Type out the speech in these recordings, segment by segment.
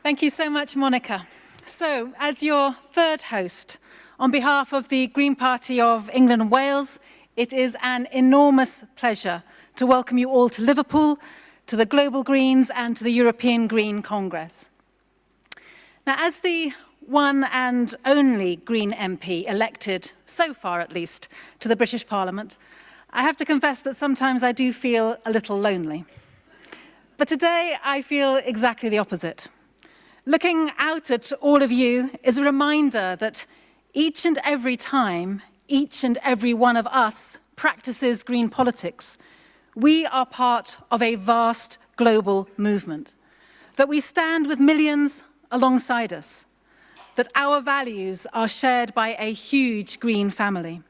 Thank you so much, Monica. So, as your third host, on behalf of the Green Party of England and Wales, it is an enormous pleasure to welcome you all to Liverpool, to the Global Greens and to the European Green Congress. Now, as the one and only Green MP elected, so far at least, to the British Parliament, I have to confess that sometimes I do feel a little lonely. But today I feel exactly the opposite. Looking out at all of you is a reminder that each and every time each and every one of us practices green politics, we are part of a vast global movement, that we stand with millions alongside us, that our values are shared by a huge green family,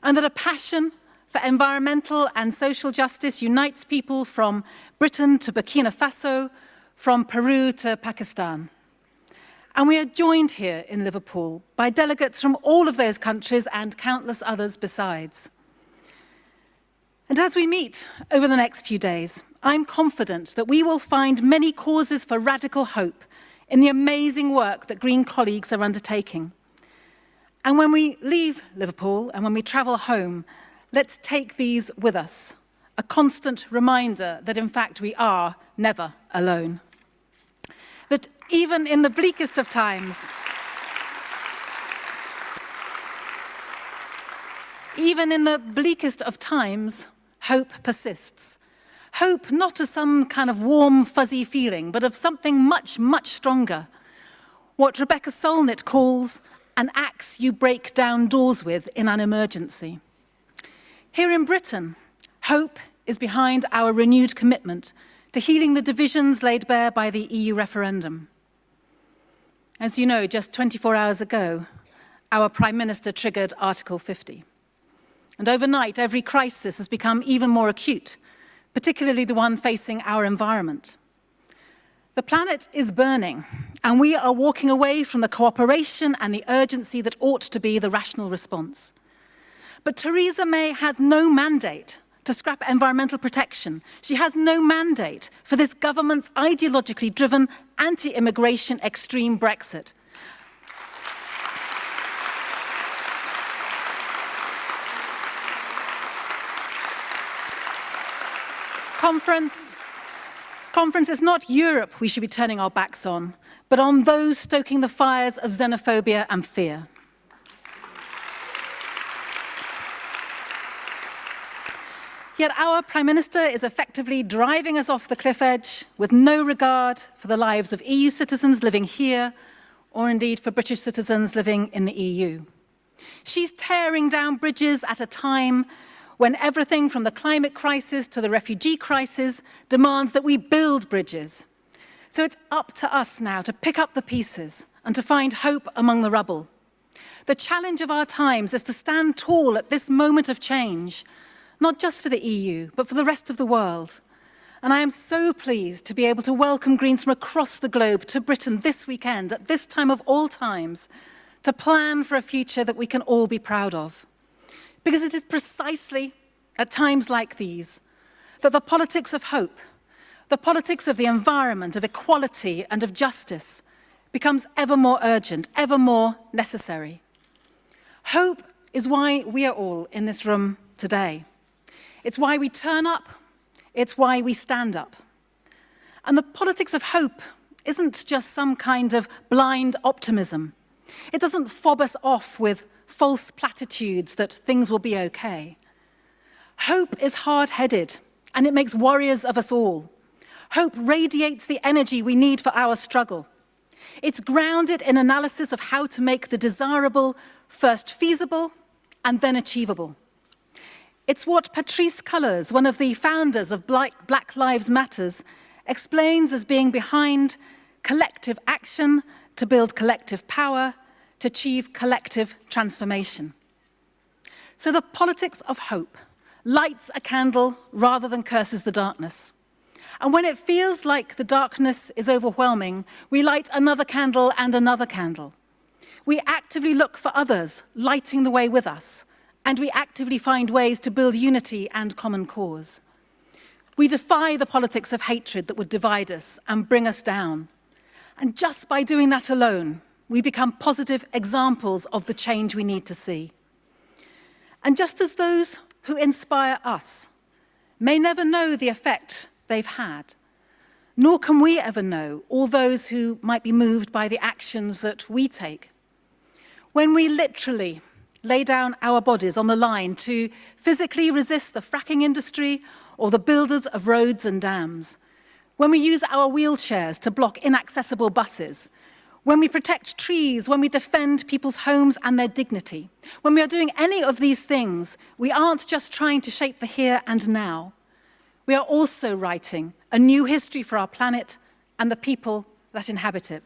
and that a passion for environmental and social justice unites people from Britain to Burkina Faso, from Peru to Pakistan. And we are joined here in Liverpool by delegates from all of those countries and countless others besides. And as we meet over the next few days, I'm confident that we will find many causes for radical hope in the amazing work that Green colleagues are undertaking. And when we leave Liverpool and when we travel home, let's take these with us, a constant reminder that in fact we are never alone. That even in the bleakest of times, hope persists. Hope not as some kind of warm, fuzzy feeling, but of something much, much stronger. What Rebecca Solnit calls an axe you break down doors with in an emergency. Here in Britain, hope is behind our renewed commitment to healing the divisions laid bare by the EU referendum. As you know, just 24 hours ago, our Prime Minister triggered Article 50. And overnight, every crisis has become even more acute, particularly the one facing our environment. The planet is burning, and we are walking away from the cooperation and the urgency that ought to be the rational response. But Theresa May has no mandate to scrap environmental protection. She has no mandate for this government's ideologically driven anti-immigration extreme Brexit. Conference is not Europe we should be turning our backs on, but on those stoking the fires of xenophobia and fear. Yet our Prime Minister is effectively driving us off the cliff edge with no regard for the lives of EU citizens living here, or indeed for British citizens living in the EU. She's tearing down bridges at a time when everything from the climate crisis to the refugee crisis demands that we build bridges. So it's up to us now to pick up the pieces and to find hope among the rubble. The challenge of our times is to stand tall at this moment of change, not just for the EU, but for the rest of the world. And I am so pleased to be able to welcome Greens from across the globe to Britain this weekend, at this time of all times, to plan for a future that we can all be proud of. Because it is precisely at times like these that the politics of hope, the politics of the environment, of equality and of justice becomes ever more urgent, ever more necessary. Hope is why we are all in this room today. It's why we turn up, it's why we stand up. And the politics of hope isn't just some kind of blind optimism. It doesn't fob us off with false platitudes that things will be okay. Hope is hard-headed, and it makes warriors of us all. Hope radiates the energy we need for our struggle. It's grounded in analysis of how to make the desirable first feasible and then achievable. It's what Patrisse Cullors, one of the founders of Black Lives Matter, explains as being behind collective action to build collective power, to achieve collective transformation. So the politics of hope lights a candle rather than curses the darkness. And when it feels like the darkness is overwhelming, we light another candle and another candle. We actively look for others lighting the way with us, and we actively find ways to build unity and common cause. We defy the politics of hatred that would divide us and bring us down. And just by doing that alone, we become positive examples of the change we need to see. And just as those who inspire us may never know the effect they've had, nor can we ever know all those who might be moved by the actions that we take. When we literally lay down our bodies on the line to physically resist the fracking industry or the builders of roads and dams, when we use our wheelchairs to block inaccessible buses, when we protect trees, when we defend people's homes and their dignity, when we are doing any of these things, we aren't just trying to shape the here and now. We are also writing a new history for our planet and the people that inhabit it.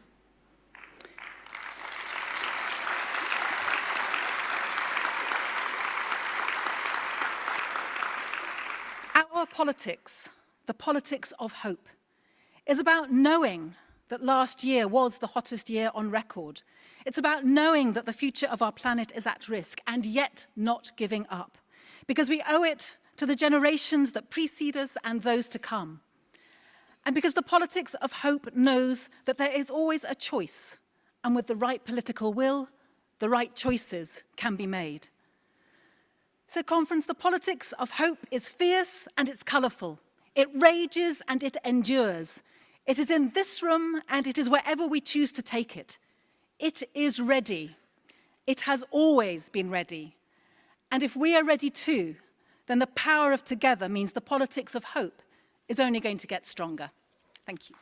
Our politics, the politics of hope, is about knowing that last year was the hottest year on record. It's about knowing that the future of our planet is at risk and yet not giving up, because we owe it to the generations that precede us and those to come. And because the politics of hope knows that there is always a choice, and with the right political will, the right choices can be made. So, conference, the politics of hope is fierce and it's colourful. It rages and it endures. It is in this room and it is wherever we choose to take it. It is ready. It has always been ready. And if we are ready too, then the power of together means the politics of hope is only going to get stronger. Thank you.